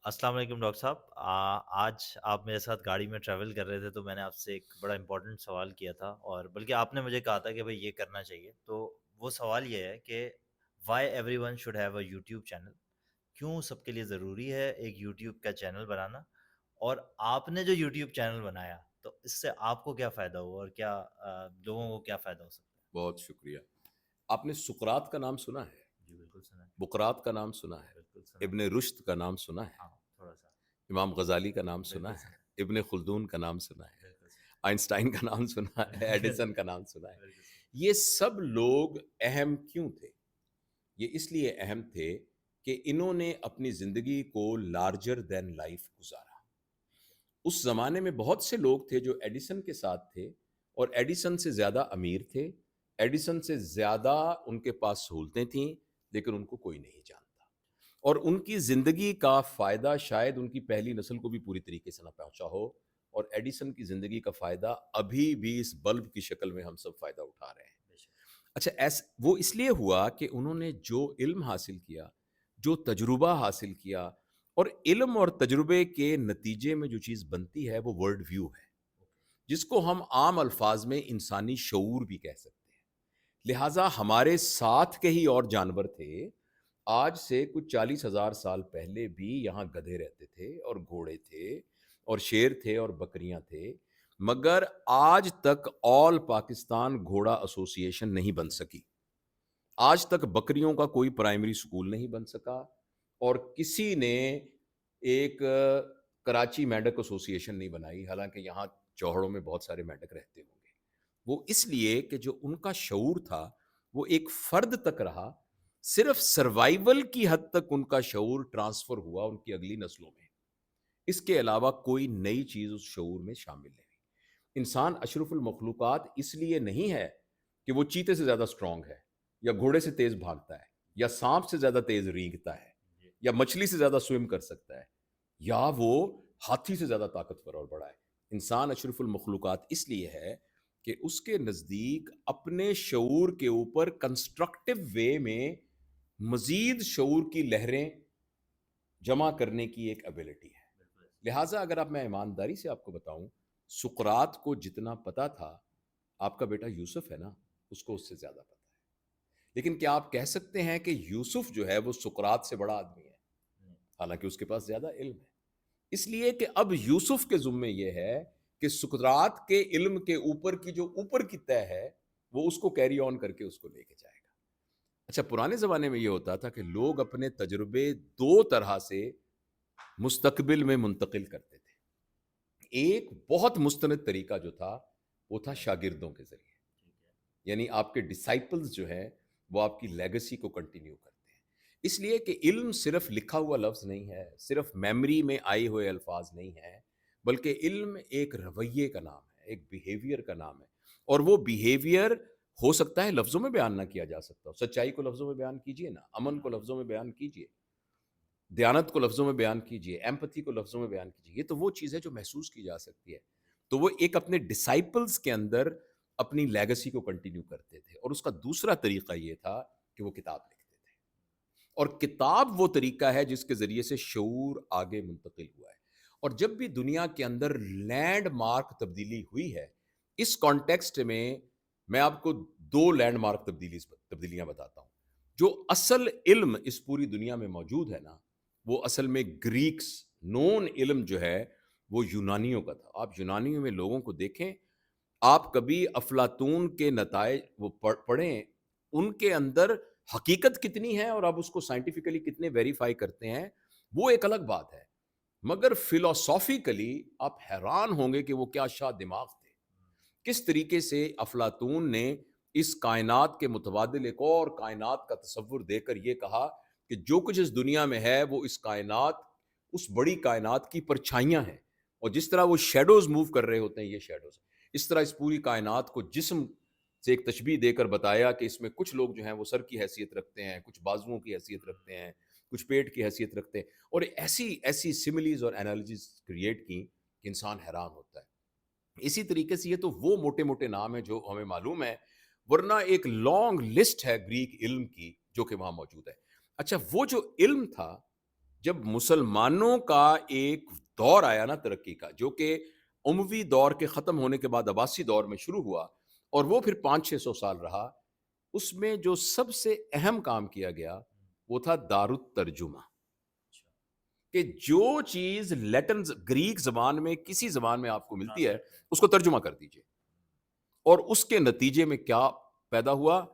السلام علیکم ڈاکٹر صاحب، آج آپ میرے ساتھ گاڑی میں ٹریول کر رہے تھے تو میں نے آپ سے ایک بڑا امپورٹنٹ سوال کیا تھا، اور بلکہ آپ نے مجھے کہا تھا کہ بھائی یہ کرنا چاہیے. تو وہ سوال یہ ہے کہ why everyone should have a YouTube channel. کیوں سب کے لیے ضروری ہے ایک یوٹیوب کا چینل بنانا؟ اور آپ نے جو یوٹیوب چینل بنایا تو اس سے آپ کو کیا فائدہ ہوا، اور کیا لوگوں کو کیا فائدہ ہو سکتا بہت شکریہ. آپ نے سقراط کا نام سنا ہے؟ ہے؟ جی بالکل سنا ہے. بقراط کا نام سنا بالکل ہے؟ سنا ابن ہے. رشد کا نام سنا ہے؟ ہاں تھوڑا سا. امام غزالی کا نام سنا بالکل سنا. ہے؟ ابن خلدون کا نام سنا ہے؟ بالکل سنا. آئنسٹائن کا نام سنا ہے؟ بالکل ایڈیسن کا نام سنا ہے؟ بالکل سنا. یہ سب لوگ اہم کیوں تھے؟ یہ اس لیے اہم تھے کہ انہوں نے اپنی زندگی کو لارجر دین لائف گزارا. اس زمانے میں بہت سے لوگ تھے جو ایڈیسن کے ساتھ تھے، اور ایڈیسن سے زیادہ امیر تھے، ایڈیسن سے زیادہ ان کے پاس سہولتیں تھیں، لیکن ان کو کوئی نہیں جانتا. اور ان کی زندگی کا فائدہ شاید ان کی پہلی نسل کو بھی پوری طریقے سے نہ پہنچا ہو، اور ایڈیسن کی زندگی کا فائدہ ابھی بھی اس بلب کی شکل میں ہم سب فائدہ اٹھا رہے ہیں. بے شک. اچھا، وہ اس لیے ہوا کہ انہوں نے جو علم حاصل کیا، جو تجربہ حاصل کیا، اور علم اور تجربے کے نتیجے میں جو چیز بنتی ہے وہ ورلڈ ویو ہے، جس کو ہم عام الفاظ میں انسانی شعور بھی کہہ سکتے ہیں. لہٰذا ہمارے ساتھ کے ہی اور جانور تھے. آج سے کچھ 40,000 سال پہلے بھی یہاں گدھے رہتے تھے، اور گھوڑے تھے، اور شیر تھے، اور بکریاں تھے. مگر آج تک آل پاکستان گھوڑا ایسوسی ایشن نہیں بن سکی. آج تک بکریوں کا کوئی پرائمری سکول نہیں بن سکا، اور کسی نے ایک کراچی مینڈک ایسوسی ایشن نہیں بنائی، حالانکہ یہاں چوہڑوں میں بہت سارے مینڈک رہتے ہوں گے. وہ اس لیے کہ جو ان کا شعور تھا وہ ایک فرد تک رہا، صرف سروائیول کی حد تک ان کا شعور ٹرانسفر ہوا ان کی اگلی نسلوں میں. اس کے علاوہ کوئی نئی چیز اس شعور میں شامل نہیں. انسان اشرف المخلوقات اس لیے نہیں ہے کہ وہ چیتے سے زیادہ سٹرونگ ہے، یا گھوڑے سے تیز بھاگتا ہے، یا سانپ سے زیادہ تیز رینگتا ہے، جی. یا مچھلی سے زیادہ سوئم کر سکتا ہے، یا وہ ہاتھی سے زیادہ طاقتور اور بڑا ہے. انسان اشرف المخلوقات اس لیے ہے کہ اس کے نزدیک اپنے شعور کے اوپر کنسٹرکٹیو وے میں مزید شعور کی لہریں جمع کرنے کی ایک ایبلٹی ہے. بالکل. لہٰذا اگر میں ایمانداری سے آپ کو بتاؤں، سقراط کو جتنا پتا تھا، آپ کا بیٹا یوسف ہے نا، اس کو اس سے زیادہ پتا ہے. لیکن کیا آپ کہہ سکتے ہیں کہ یوسف جو ہے وہ سقراط سے بڑا آدمی ہے؟ نہیں. حالانکہ اس کے پاس زیادہ علم ہے. اس لیے کہ اب یوسف کے ذمے یہ ہے کہ سقراط کے علم کے اوپر کی جو اوپر کی طے ہے وہ اس کو کیری آن کر کے اس کو لے کے جائے گا. اچھا، پرانے زمانے میں یہ ہوتا تھا کہ لوگ اپنے تجربے دو طرح سے مستقبل میں منتقل کرتے تھے. ایک بہت مستند طریقہ جو تھا وہ تھا شاگردوں کے ذریعے، ٹھیک ہے. یعنی آپ کے ڈسائپلز جو ہیں وہ آپ کی لیگسی کو کنٹینیو کرتے ہیں. اس لیے کہ علم صرف لکھا ہوا لفظ نہیں ہے، صرف میموری میں آئے ہوئے الفاظ نہیں ہے، بلکہ علم ایک رویے کا نام ہے، ایک بیہیویئر کا نام ہے. اور وہ بیہیویئر ہو سکتا ہے لفظوں میں بیان نہ کیا جا سکتا ہو. سچائی کو لفظوں میں بیان کیجئے نا، امن کو لفظوں میں بیان کیجئے، دیانت کو لفظوں میں بیان کیجئے، ایمپتھی کو لفظوں میں بیان کیجئے. یہ تو وہ چیز ہے جو محسوس کی جا سکتی ہے. تو وہ ایک اپنے ڈسائپلز کے اندر اپنی لیگسی کو کنٹینیو کرتے تھے. اور اس کا دوسرا طریقہ یہ تھا کہ وہ کتاب لکھتے تھے. اور کتاب وہ طریقہ ہے جس کے ذریعے سے شعور آگے منتقل ہوا ہے. اور جب بھی دنیا کے اندر لینڈ مارک تبدیلی ہوئی ہے، اس کانٹیکسٹ میں آپ کو دو لینڈ مارک تبدیلیاں بتاتا ہوں. جو اصل علم اس پوری دنیا میں موجود ہے نا، وہ اصل میں گریکس نون علم جو ہے وہ یونانیوں کا تھا. آپ یونانیوں میں لوگوں کو دیکھیں، آپ کبھی افلاطون کے نتائج وہ پڑھیں، ان کے اندر حقیقت کتنی ہے اور آپ اس کو سائنٹیفکلی کتنے ویریفائی کرتے ہیں وہ ایک الگ بات ہے. مگر فلسافیکلی آپ حیران ہوں گے کہ وہ کیا شاہ دماغ تھے. کس طریقے سے افلاطون نے اس کائنات کے متبادل ایک اور کائنات کا تصور دے کر یہ کہا کہ جو کچھ اس دنیا میں ہے وہ اس کائنات، اس بڑی کائنات کی پرچھائیاں ہیں. اور جس طرح وہ شیڈوز موو کر رہے ہوتے ہیں، یہ شیڈوز، اس طرح اس پوری کائنات کو جسم سے ایک تشبیہ دے کر بتایا کہ اس میں کچھ لوگ جو ہیں وہ سر کی حیثیت رکھتے ہیں، کچھ بازوؤں کی حیثیت رکھتے ہیں، کچھ پیٹ کی حیثیت رکھتے ہیں. اور ایسی سملیز اور انالوجیز کریٹ کی کہ انسان حیران ہوتا ہے. اسی طریقے سے یہ تو وہ موٹے موٹے نام ہیں جو ہمیں معلوم ہے، ورنہ ایک لانگ لسٹ ہے گریک علم کی جو کہ وہاں موجود ہے. اچھا، وہ جو علم تھا جب مسلمانوں کا ایک دور آیا نا ترقی کا، جو کہ اموی دور کے ختم ہونے کے بعد عباسی دور میں شروع ہوا اور وہ پھر 500-600 سال رہا، اس میں جو سب سے اہم کام کیا گیا وہ تھا دارالترجمہ، اچھا، کہ جو چیز لیٹن گریک زبان میں کسی زبان میں آپ کو ملتی ہے ٹرانسلیٹ کریں۔ اس کو ترجمہ کر دیجئے. اور اس کے نتیجے میں کیا پیدا ہوا؟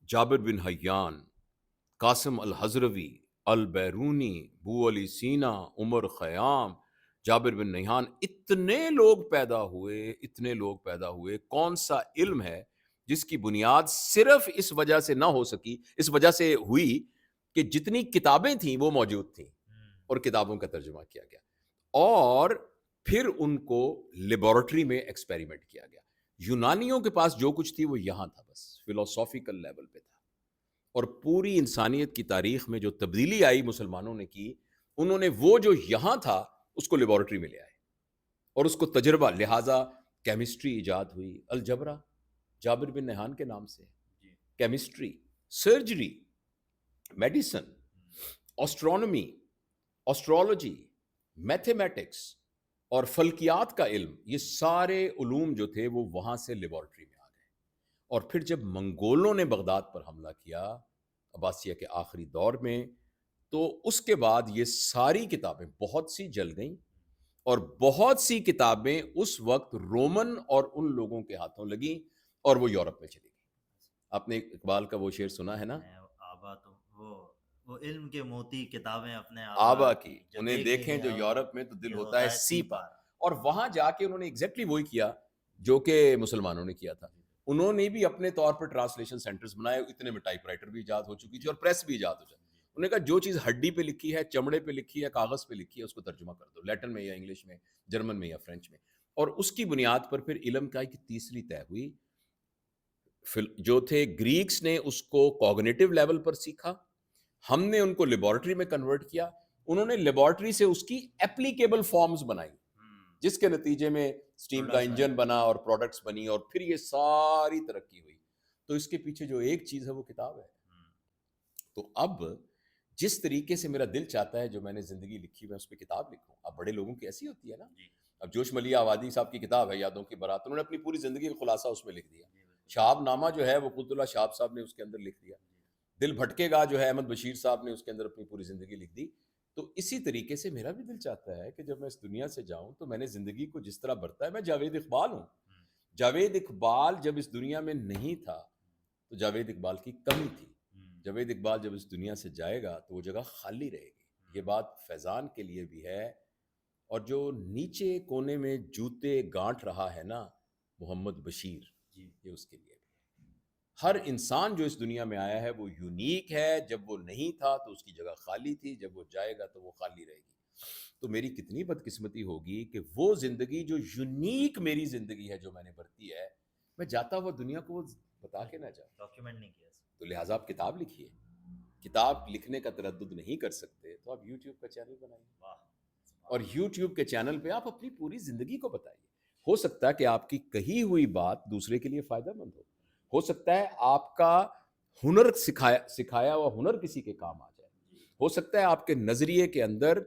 جابر بن حیان، قاسم الحضروی، البیرونی، بو علی سینا، عمر خیام، جابر بن نہان، اتنے لوگ پیدا ہوئے، اتنے لوگ پیدا ہوئے. کون سا علم ہے جس کی بنیاد صرف اس وجہ سے نہ ہو سکی، اس وجہ سے ہوئی کہ جتنی کتابیں تھیں وہ موجود تھیں اور کتابوں کا ترجمہ کیا گیا اور پھر ان کو لیبارٹری میں ایکسپیریمنٹ کیا گیا. یونانیوں کے پاس جو کچھ تھی وہ یہاں تھا، بس فلسافیکل لیول پہ تھا. اور پوری انسانیت کی تاریخ میں جو تبدیلی آئی مسلمانوں نے کی، انہوں نے وہ جو یہاں تھا اس کو لیبارٹری میں لے آئے اور اس کو تجربہ، لہٰذا کیمسٹری ایجاد ہوئی، الجبرا جابر بن نہان کے نام سے، جی، chemistry, surgery, medicine, astronomy, astrology, mathematics اور فلکیات کا علم، یہ سارے علوم جو تھے وہ وہاں سے لیبارٹری میں آ گئے. اور پھر جب منگولوں نے بغداد پر حملہ کیا عباسیہ کے آخری دور میں، تو اس کے بعد یہ ساری کتابیں بہت سی جل گئیں اور بہت سی کتابیں اس وقت رومن اور ان لوگوں کے ہاتھوں لگیں اور وہ یورپ میں چلی گئی. آپ نے اقبال کا وہ شعر سنا ہے نا، اپنے آبا تو وہ علم کے موتی کتابیں اپنے آبا آبا کی کی، جو انہیں دیکھیں دیکھیں گے جو ہم یورپ میں تو دل یہ ہوتا ہے سی سی پا. پار۔ اور وہاں جا کے انہوں نے ایگزیکٹلی وہی کیا جو کہ مسلمانوں نے کیا تھا. انہوں نے بھی اپنے طور پر ٹرانسلیشن سینٹرز بنائے، اتنے میں ٹائپ رائٹر بھی ایجاد ہو چکی تھی اور پریس بھی ایجاد ہو جائے. انہوں نے کہا جو چیز ہڈی پہ لکھی ہے، چمڑے پہ لکھی ہے، کاغذ پہ لکھی ہے، اس کو ترجمہ کر دو، لیٹن میں یا انگلش میں، جرمن میں یا فرینچ میں. اور اس کی بنیاد پر پھر علم کا ایک تیسری طے ہوئی. جو تھے گریکس نے اس کو کوگنیٹو لیول پر سیکھا، ہم نے ان کو لیبارٹری میں کنورٹ کیا، انہوں نے لیبارٹری سے اس کی ایپلیکیبل فارمز بنائی جس کے نتیجے میں سٹیم کا انجن بنا اور پروڈکٹس بنی اور پھر یہ ساری ترقی ہوئی. تو اس کے پیچھے جو ایک چیز ہے وہ کتاب ہے. تو اب جس طریقے سے میرا دل چاہتا ہے جو میں نے زندگی لکھی میں اس پہ کتاب لکھوں. اب بڑے لوگوں کی ایسی ہوتی ہے نا. اب جوش ملیح آبادی صاحب کی کتاب ہے یادوں کی بارات، انہوں نے اپنی پوری زندگی کا خلاصہ اس میں لکھ دیا. شہاب نامہ جو ہے وہ قطب اللہ شہاب صاحب نے اس کے اندر لکھ دیا. دل بھٹکے گا جو ہے احمد بشیر صاحب نے اس کے اندر اپنی پوری زندگی لکھ دی. تو اسی طریقے سے میرا بھی دل چاہتا ہے کہ جب میں اس دنیا سے جاؤں تو میں نے زندگی کو جس طرح برتا ہے، میں جاوید اقبال ہوں. جاوید اقبال جب اس دنیا میں نہیں تھا تو جاوید اقبال کی کمی تھی. جاوید اقبال جب اس دنیا سے جائے گا تو وہ جگہ خالی رہے گی. یہ بات فیضان کے لیے بھی ہے، اور جو نیچے کونے میں جوتے گانٹ رہا ہے نا محمد بشیر، یہ اس کے لیے بھی. ہر انسان جو اس دنیا میں آیا ہے وہ یونیک ہے. جب وہ نہیں تھا تو اس کی جگہ خالی تھی، جب وہ جائے گا تو وہ خالی رہے گی. تو میری کتنی بدقسمتی ہوگی کہ وہ زندگی جو یونیک میری زندگی ہے جو میں نے برتی ہے، میں جاتا ہوا دنیا کو وہ بتا کے نہ جاؤں. ڈاکیومنٹ نہیں کیا. تو لہٰذا آپ کتاب لکھیے. کتاب لکھنے کا تردد نہیں کر سکتے تو آپ یوٹیوب کا چینل بنائیے اور یوٹیوب کے چینل پہ آپ اپنی پوری زندگی کو بتائیے. ہو سکتا ہے کہ آپ کی کہی ہوئی بات دوسرے کے لیے فائدہ مند ہو سکتا ہے آپ کا ہنر سکھایا ہوا ہنر کسی کے کام آ جائے. ہو سکتا ہے آپ کے نظریے کے اندر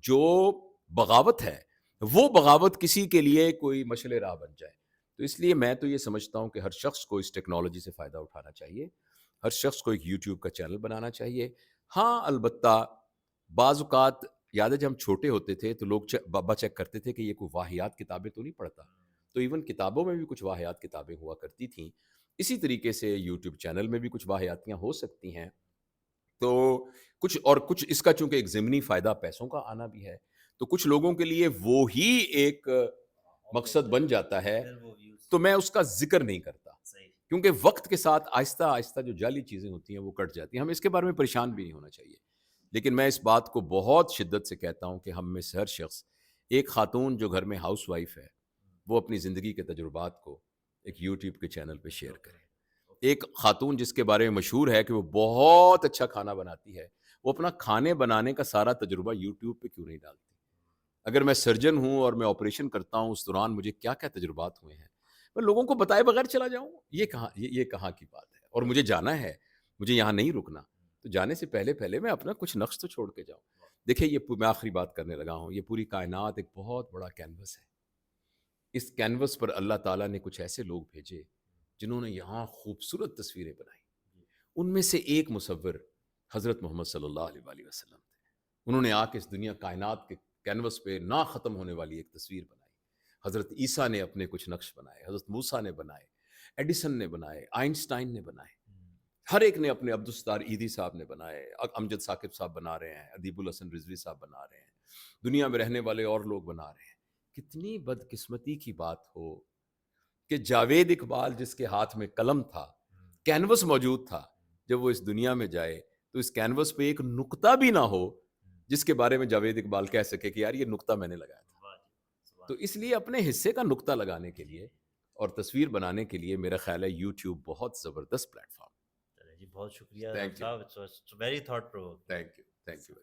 جو بغاوت ہے وہ بغاوت کسی کے لیے کوئی مشعل راہ بن جائے. تو اس لیے میں تو یہ سمجھتا ہوں کہ ہر شخص کو اس ٹیکنالوجی سے فائدہ اٹھانا چاہیے، ہر شخص کو ایک یوٹیوب کا چینل بنانا چاہیے. ہاں البتہ بعض اوقات یاد ہے جب ہم چھوٹے ہوتے تھے تو لوگ بابا چیک کرتے تھے کہ یہ کوئی واہیات کتابیں تو نہیں پڑھتا. تو ایون کتابوں میں بھی کچھ واہیات کتابیں ہوا کرتی تھیں. اسی طریقے سے یوٹیوب چینل میں بھی کچھ واہیاتیاں ہو سکتی ہیں. تو کچھ اس کا چونکہ ایک ضمنی فائدہ پیسوں کا آنا بھی ہے، تو کچھ لوگوں کے لیے وہ ہی ایک مقصد بن جاتا ہے. تو میں اس کا ذکر نہیں کرتا کیونکہ وقت کے ساتھ آہستہ آہستہ جو جعلی چیزیں ہوتی ہیں وہ کٹ جاتی ہیں. ہمیں اس کے بارے میں پریشان بھی نہیں ہونا چاہیے. لیکن میں اس بات کو بہت شدت سے کہتا ہوں کہ ہم میں سے ہر شخص، ایک خاتون جو گھر میں ہاؤس وائف ہے، وہ اپنی زندگی کے تجربات کو ایک یوٹیوب کے چینل پہ شیئر کرے. ایک خاتون جس کے بارے میں مشہور ہے کہ وہ بہت اچھا کھانا بناتی ہے، وہ اپنا کھانے بنانے کا سارا تجربہ یوٹیوب پہ کیوں نہیں ڈالتی؟ اگر میں سرجن ہوں اور میں آپریشن کرتا ہوں اس دوران مجھے کیا کیا تجربات ہوئے ہیں، میں لوگوں کو بتائے بغیر چلا جاؤں؟ یہ کہاں کی بات ہے؟ اور مجھے جانا ہے، مجھے یہاں نہیں رکنا، تو جانے سے پہلے میں اپنا کچھ نقش تو چھوڑ کے جاؤں. دیکھیں میں آخری بات کرنے لگا ہوں، یہ پوری کائنات ایک بہت بڑا کینوس ہے. اس کینوس پر اللہ تعالیٰ نے کچھ ایسے لوگ بھیجے جنہوں نے یہاں خوبصورت تصویریں بنائی. ان میں سے ایک مصور حضرت محمد صلی اللہ علیہ وآلہ وسلم تھے. انہوں نے آ کے اس دنیا کائنات کے کینوس پہ نہ ختم ہونے والی ایک تصویر بنائی. حضرت عیسیٰ نے اپنے کچھ نقش بنائے، حضرت موسیٰ نے بنائے، ایڈیسن نے بنائے، آئنسٹائن نے بنائے، ہر ایک نے اپنے، عبدالستار ایدھی صاحب نے بنائے، امجد ثاقب صاحب بنا رہے ہیں، ادیب الحسن رضوی صاحب بنا رہے ہیں، دنیا میں رہنے والے اور لوگ بنا رہے ہیں. کتنی بدقسمتی کی بات ہو کہ جاوید اقبال جس کے ہاتھ میں قلم تھا، کینوس موجود تھا، جب وہ اس دنیا میں جائے تو اس کینوس پہ ایک نقطہ بھی نہ ہو جس کے بارے میں جاوید اقبال کہہ سکے کہ یار یہ نقطہ میں نے لگایا تھا. تو اس لیے اپنے حصے کا نقطہ لگانے کے لیے اور تصویر بنانے کے لیے میرا خیال ہے یوٹیوب بہت زبردست پلیٹ فارم. چلیں جی، بہت شکریہ تھینک یو، صاحب، it's very thought provoking. Thank you, thank you.